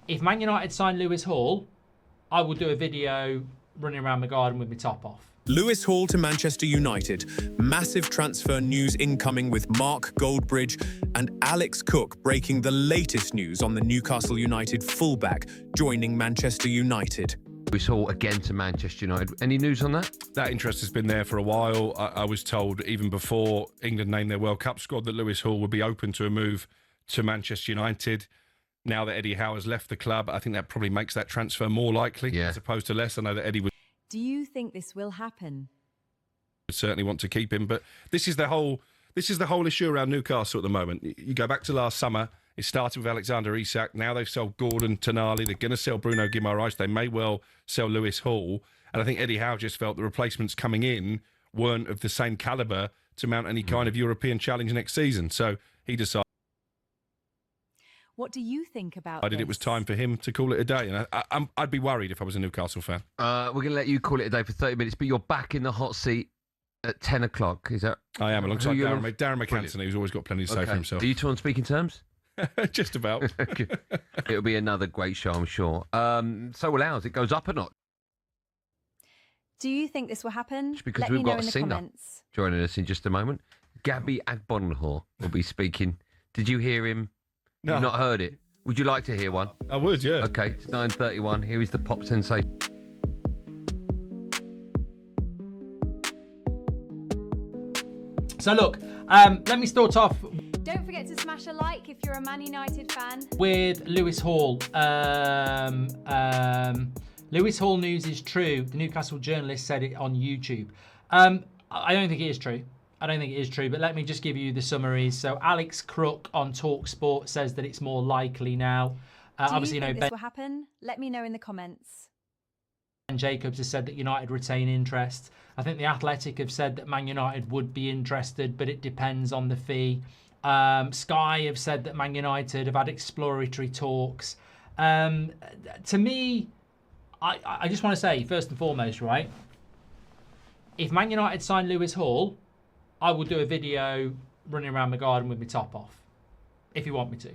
If Man United sign Lewis Hall, I will do a video running around the garden with my top off. Lewis Hall to Manchester United. Massive transfer news incoming with Mark Goldbridge and Alex Crook breaking the latest news on the Newcastle United fullback joining Manchester United. Lewis Hall again to Manchester United. Any news on that? That interest has been there for a while. I was told even before England named their World Cup squad that Lewis Hall would be open to a move to Manchester United. Now that Eddie Howe has left the club, I think that probably makes that transfer more likely as opposed to less. I know that Eddie would. Do you think this will happen? Certainly want to keep him, but this is the whole issue around Newcastle at the moment. You go back to last summer. It started with Alexander Isak. Now they've sold Gordon, Tonali. They're going to sell Bruno Guimaraes. They may well sell Lewis Hall. And I think Eddie Howe just felt the replacements coming in weren't of the same calibre to mount any kind of European challenge next season. So he decided. What do you think about It was time for him to call it a day. And I'd be worried if I was a Newcastle fan. We're going to let you call it a day for 30 minutes, but you're back in the hot seat at 10 o'clock. Is that? I am, alongside Darren McAnthony, who's always got plenty to say for himself. Are you two on speaking terms? Just about. It'll be another great show, I'm sure. So will ours. It goes up a notch. Do you think this will happen? Because Let we've me know got a in the singer comments. joining us in just a moment. Gabby Agbonlahor will be speaking. Did you hear him? No. You've not heard it? Would you like to hear one? I would, yeah. Okay, it's 9:31. Here is the pop sensation. So look, let me start off Don't forget to smash a like if you're a Man United fan. with Lewis Hall. Lewis Hall news is true. The Newcastle journalist said it on YouTube. I don't think it is true. But let me just give you the summaries. So Alex Crook on TalkSport says that it's more likely now. Do you think this will happen? Let me know in the comments. Ben Jacobs has said that United retain interest. I think The Athletic have said that Man United would be interested, but it depends on the fee. Sky have said that Man United have had exploratory talks. To me, I just want to say, first and foremost, right, if Man United sign Lewis Hall, I will do a video running around the garden with my top off, if you want me to.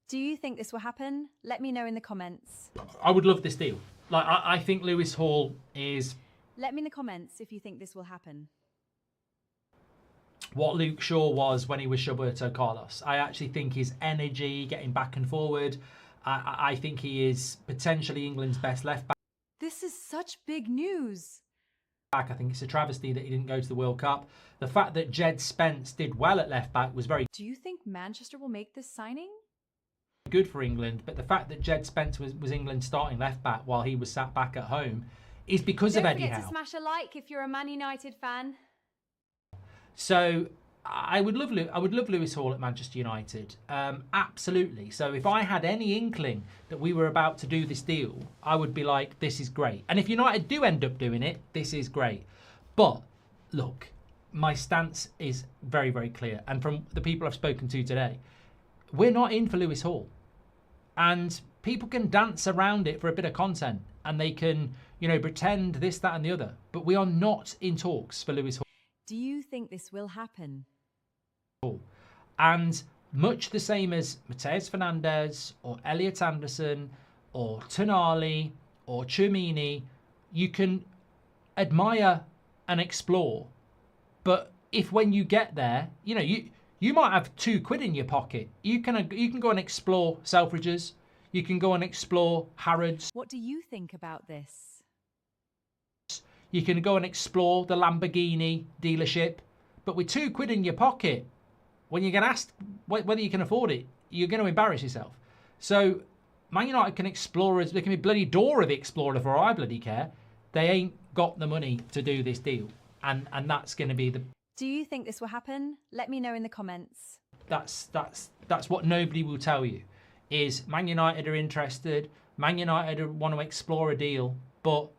Do you think this will happen? Let me know in the comments. I would love this deal. Like, I think Lewis Hall is... Let me in the comments if you think this will happen. what Luke Shaw was when he was Roberto Carlos. I actually think his energy, getting back and forward, I think he is potentially England's best left back. This is such big news. I think it's a travesty that he didn't go to the World Cup. The fact that Jed Spence did well at left back was very Do you think Manchester will make this signing? good for England, but the fact that Jed Spence was England's starting left back while he was sat back at home is because of Eddie Howe. Don't forget to smash a like if you're a Man United fan. So I would love Lewis Hall at Manchester United, absolutely. So if I had any inkling that we were about to do this deal, I would be like, this is great. And if United do end up doing it, this is great. But look, my stance is very, very clear. And from the people I've spoken to today, we're not in for Lewis Hall. And people can dance around it for a bit of content and they can, pretend this, that and the other. But we are not in talks for Lewis Hall. Do you think this will happen? And much the same as Mateus Fernandes or Elliot Anderson or Tonali or Chumini, you can admire and explore. But if when you get there, you might have £2 in your pocket. You can go and explore Selfridges. You can go and explore Harrods. What do you think about this? You can go and explore the Lamborghini dealership. But with £2 in your pocket, when you get asked whether you can afford it, you're going to embarrass yourself. So Man United can explore, they can be bloody Dora the Explorer for all I bloody care. They ain't got the money to do this deal. And that's going to be the... Do you think this will happen? Let me know in the comments. That's what nobody will tell you, is Man United are interested. Man United want to explore a deal. But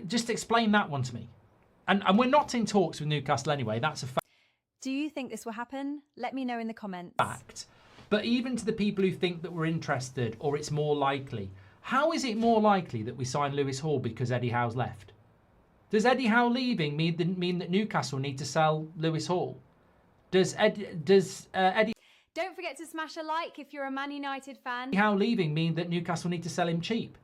just explain that one to me. And we're not in talks with Newcastle anyway. That's a fact. Do you think this will happen? Let me know in the comments. But even to the people who think that we're interested or it's more likely, how is it more likely that we sign Lewis Hall because Eddie Howe's left? Does Eddie Howe leaving mean that Newcastle need to sell Lewis Hall? Does Eddie... Don't forget to smash a like if you're a Man United fan. How leaving mean that Newcastle need to sell him cheap?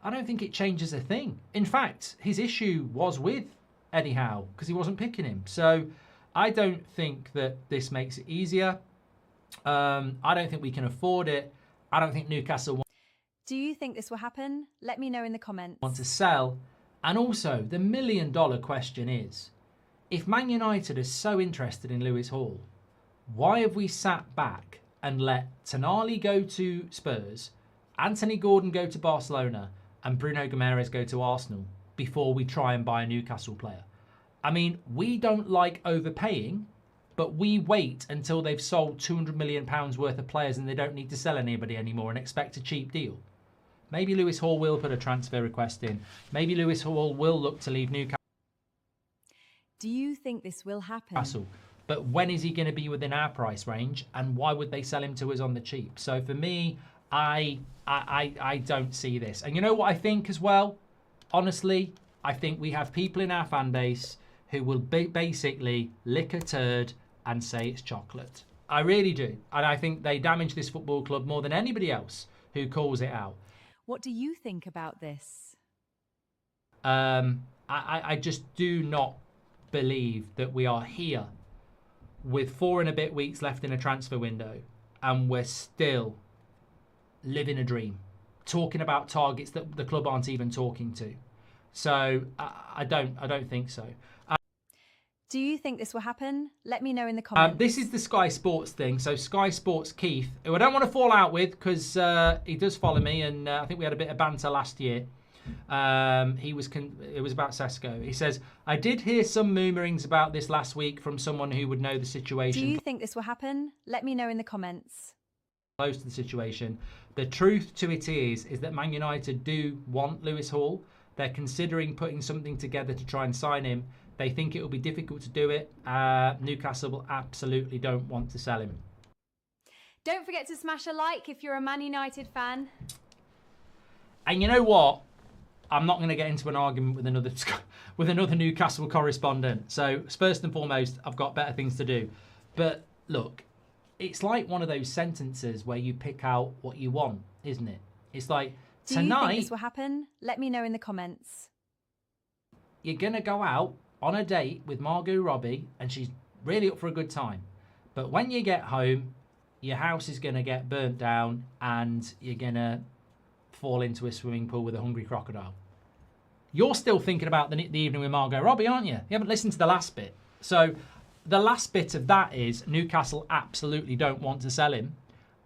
I don't think it changes a thing. In fact, his issue was with Eddie Howe because he wasn't picking him. So I don't think that this makes it easier. I don't think we can afford it. I don't think Newcastle Do you think this will happen? Let me know in the comments. want to sell. And also, the $1 million question is, if Man United is so interested in Lewis Hall, why have we sat back and let Tonali go to Spurs, Anthony Gordon go to Barcelona, and Bruno Guimaraes go to Arsenal before we try and buy a Newcastle player? I mean, we don't like overpaying, but we wait until they've sold £200 million worth of players and they don't need to sell anybody anymore and expect a cheap deal. Maybe Lewis Hall will put a transfer request in. Maybe Lewis Hall will look to leave Newcastle. Do you think this will happen? But when is he going to be within our price range, and why would they sell him to us on the cheap? So for me, I don't see this. And you know what I think as well? Honestly, I think we have people in our fan base who will basically lick a turd and say it's chocolate. I really do. And I think they damage this football club more than anybody else who calls it out. What do you think about this? I just do not believe that we are here with 4 and a bit weeks left in a transfer window and we're still living a dream, talking about targets that the club aren't even talking to. So I don't think so. Do you think this will happen? Let me know in the comments. This is the Sky Sports thing. So Sky Sports Keith, who I don't want to fall out with because he does follow me, and I think we had a bit of banter last year. It was about Sesko. He says, I did hear some murmurings about this last week from someone who would know the situation. Do you think this will happen? Let me know in the comments. Close to the situation. The truth to it is that Man United do want Lewis Hall. They're considering putting something together to try and sign him. They think it will be difficult to do it. Newcastle absolutely don't want to sell him. Don't forget to smash a like if you're a Man United fan. And you know what? I'm not going to get into an argument with another Newcastle correspondent. So first and foremost, I've got better things to do. But look, it's like one of those sentences where you pick out what you want, isn't it? It's like, Do tonight, you think this will happen? Let me know in the comments. you're going to go out on a date with Margot Robbie and she's really up for a good time. But when you get home, your house is going to get burnt down and you're going to fall into a swimming pool with a hungry crocodile. You're still thinking about the evening with Margot Robbie, aren't you? You haven't listened to the last bit. So the last bit of that is Newcastle absolutely don't want to sell him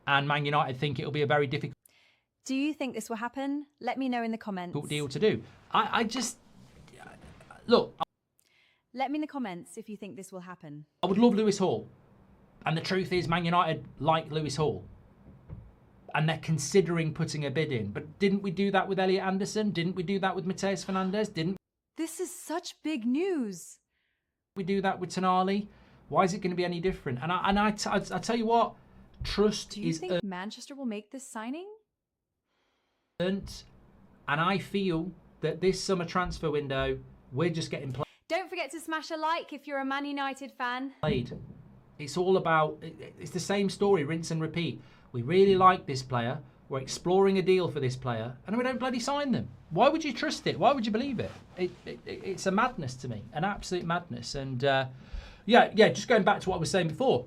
and Man United think it'll be a very difficult Do you think this will happen? Let me know in the comments. deal to do. I just... Look, Let me in the comments if you think this will happen. I would love Lewis Hall. And the truth is Man United like Lewis Hall. And they're considering putting a bid in. But didn't we do that with Elliot Anderson? Didn't we do that with Mateus Fernandes? Didn't This is such big news. we do that with Tonali? Why is it going to be any different? And I tell you what, trust Do you is think Manchester will make this signing? earned. And I feel that this summer transfer window, we're just getting Don't forget to smash a like if you're a Man United fan. played. It's all about, it's the same story, rinse and repeat. We really like this player. We're exploring a deal for this player, and we don't bloody sign them. Why would you trust it? Why would you believe it? It's a madness to me, an absolute madness. And yeah, just going back to what I was saying before,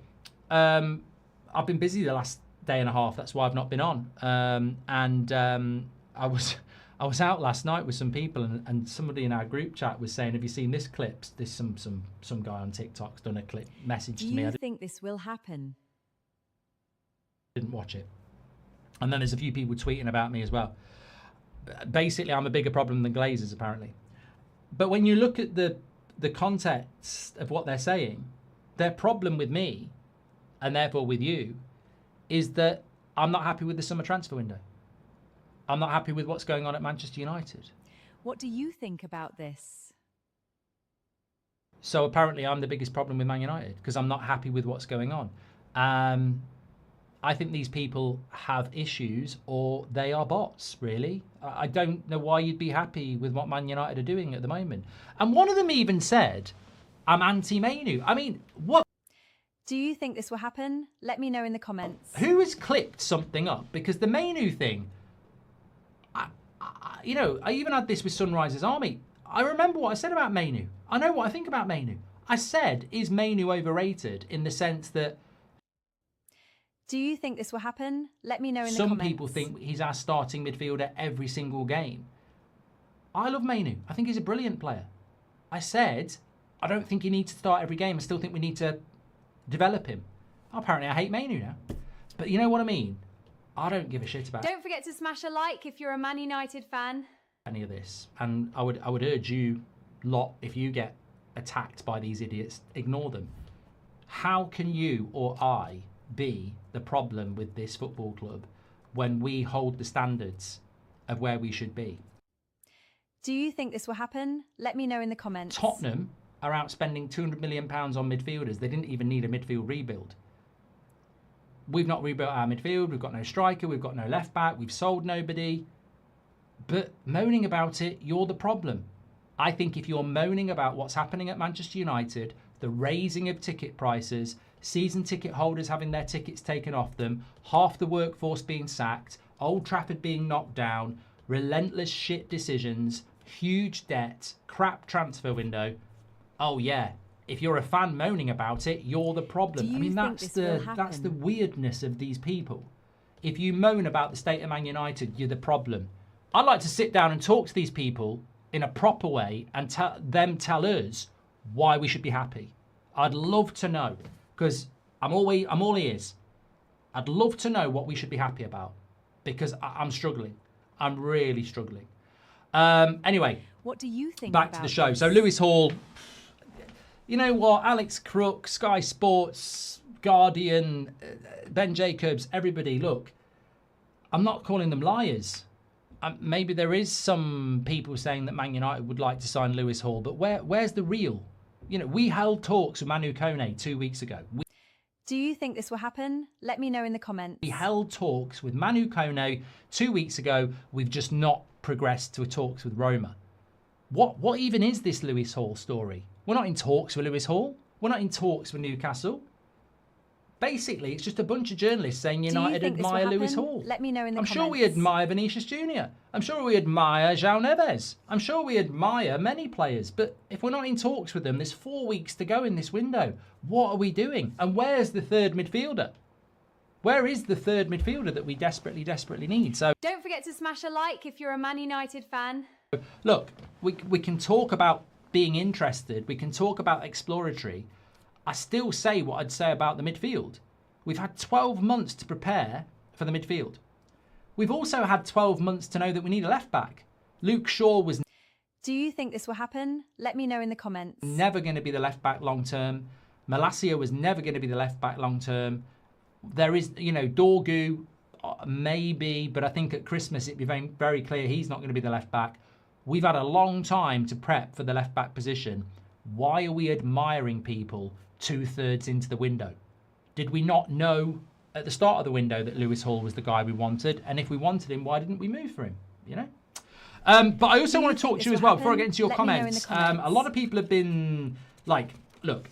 I've been busy the last day and a half. That's why I've not been on. I was out last night with some people, and somebody in our group chat was saying, "Have you seen this clip? This some guy on TikTok's done a clip message Do to me. you I think this will happen? didn't watch it." And then there's a few people tweeting about me as well. Basically, I'm a bigger problem than Glazers, apparently. But when you look at the context of what they're saying, their problem with me, and therefore with you, is that I'm not happy with the summer transfer window. I'm not happy with what's going on at Manchester United. What do you think about this? So apparently I'm the biggest problem with Man United because I'm not happy with what's going on. I think these people have issues or they are bots, really. I don't know why you'd be happy with what Man United are doing at the moment. And one of them even said, I'm anti-Mainu. I mean, what? Do you think this will happen? Let me know in the comments. Who has clicked something up? Because the Mainu thing, I even had this with Sunrisers Army. I remember what I said about Mainu. I know what I think about Mainu. I said, is Mainu overrated in the sense that do you think this will happen? Let me know in the some comments. people think he's our starting midfielder every single game. I love Mainu. I think he's a brilliant player. I said, I don't think he needs to start every game. I still think we need to develop him. Apparently, I hate Mainu now. But you know what I mean? I don't give a shit about Don't forget to smash a like if you're a Man United fan. any of this. And I would urge you lot, if you get attacked by these idiots, ignore them. How can you or I be the problem with this football club when we hold the standards of where we should be? Do you think this will happen? Let me know in the comments. Tottenham are out spending £200 million on midfielders. They didn't even need a midfield rebuild. We've not rebuilt our midfield. We've got no striker. We've got no left back. We've sold nobody. But moaning about it, you're the problem. I think if you're moaning about what's happening at Manchester United, the raising of ticket prices, season ticket holders having their tickets taken off them, half the workforce being sacked, Old Trafford being knocked down, relentless shit decisions, huge debt, crap transfer window. Oh yeah, if you're a fan moaning about it, you're the problem. Do you I mean, think that's this will that's the happen? weirdness of these people. If you moan about the state of Man United, you're the problem. I'd like to sit down and talk to these people in a proper way and tell us why we should be happy. I'd love to know, because I'm all ears. I'd love to know what we should be happy about, because I'm struggling. I'm really struggling. Anyway, What do you think back to the show. So Lewis Hall, you know what? Alex Crook, Sky Sports, Guardian, Ben Jacobs, everybody, look, I'm not calling them liars. Maybe there is some people saying that Man United would like to sign Lewis Hall, but where's the real? You know, we held talks with Manu Kone 2 weeks ago. Do you think this will happen? Let me know in the comments. We held talks with Manu Kone 2 weeks ago. We've just not progressed to talks with Roma. What even is this Lewis Hall story? We're not in talks with Lewis Hall. We're not in talks with Newcastle. Basically, it's just a bunch of journalists saying United admire Lewis Hall. Let me know in the I'm comments. sure we admire Vinicius Jr. I'm sure we admire João Neves. I'm sure we admire many players. But if we're not in talks with them, there's 4 weeks to go in this window. What are we doing? And where's the third midfielder? Where is the third midfielder that we desperately, desperately need? So Don't forget to smash a like if you're a Man United fan. look, we can talk about being interested. We can talk about exploratory. I still say what I'd say about the midfield. We've had 12 months to prepare for the midfield. We've also had 12 months to know that we need a left back. Luke Shaw was Do you think this will happen? Let me know in the comments. never going to be the left back long term. Malacia was never going to be the left back long term. There is, Dorgu, maybe, but I think at Christmas it'd be very, very clear he's not going to be the left back. We've had a long time to prep for the left back position. Why are we admiring people 2/3 into the window? Did we not know at the start of the window that Lewis Hall was the guy we wanted? And if we wanted him, why didn't we move for him? But I also want to talk to you as well, before I get into your comments. A lot of people have been like, look,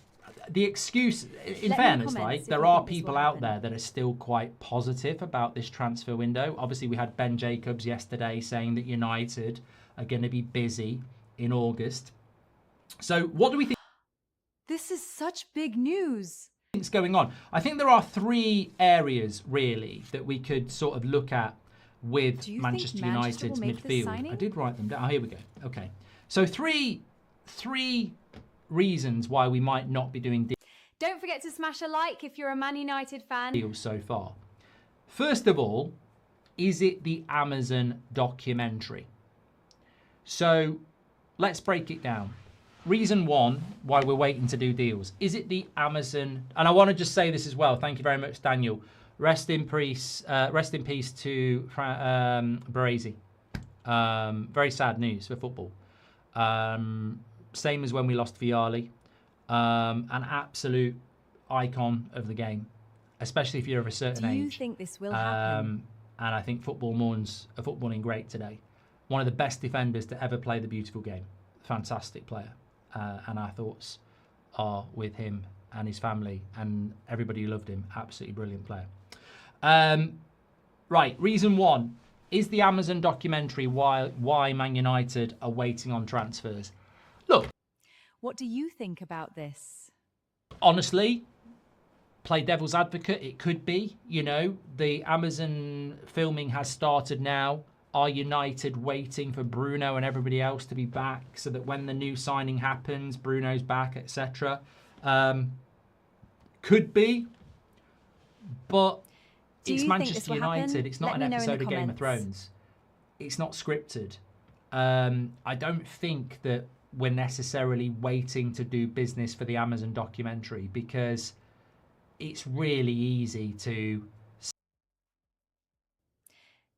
the excuse, in fairness, like, there are people out there that are still quite positive about this transfer window. Obviously, we had Ben Jacobs yesterday saying that United are going to be busy in August. So what do we think This is such big news. is going on? I think there are 3 areas, really, that we could sort of look at with Do you Manchester think Manchester United's will make this midfield. signing? I did write them down. Oh, here we go. Okay. So three reasons why we might not be doing Don't forget to smash a like if you're a Man United fan. deals so far. First of all, is it the Amazon documentary? So let's break it down. Reason 1 why we're waiting to do deals. Is it the Amazon? And I want to just say this as well. Thank you very much, Daniel. Rest in peace to Baresi. Very sad news for football. Same as when we lost Vialli. An absolute icon of the game, especially if you're of a certain age. Do you think this will happen? And I think football mourns a footballing great today. One of the best defenders to ever play the beautiful game. Fantastic player. And our thoughts are with him and his family and everybody who loved him. Absolutely brilliant player. Right, reason one. Is the Amazon documentary why Man United are waiting on transfers? Look. What do you think about this? Honestly, play devil's advocate, it could be. The Amazon filming has started now. Are United waiting for Bruno and everybody else to be back so that when the new signing happens, Bruno's back, etc.? Could be. But it's Manchester United. It's not an episode of Game of Thrones. It's not scripted. I don't think that we're necessarily waiting to do business for the Amazon documentary because it's really easy to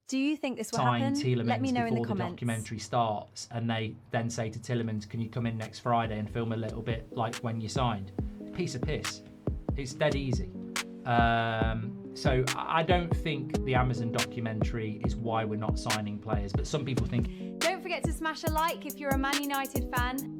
Do you think this will sign happen? Tielemans Let me know in the before the comments. documentary starts, and they then say to Tielemans, can you come in next Friday and film a little bit like when you signed? Piece of piss. It's dead easy. So I don't think the Amazon documentary is why we're not signing players, but some people think. Don't forget to smash a like if you're a Man United fan.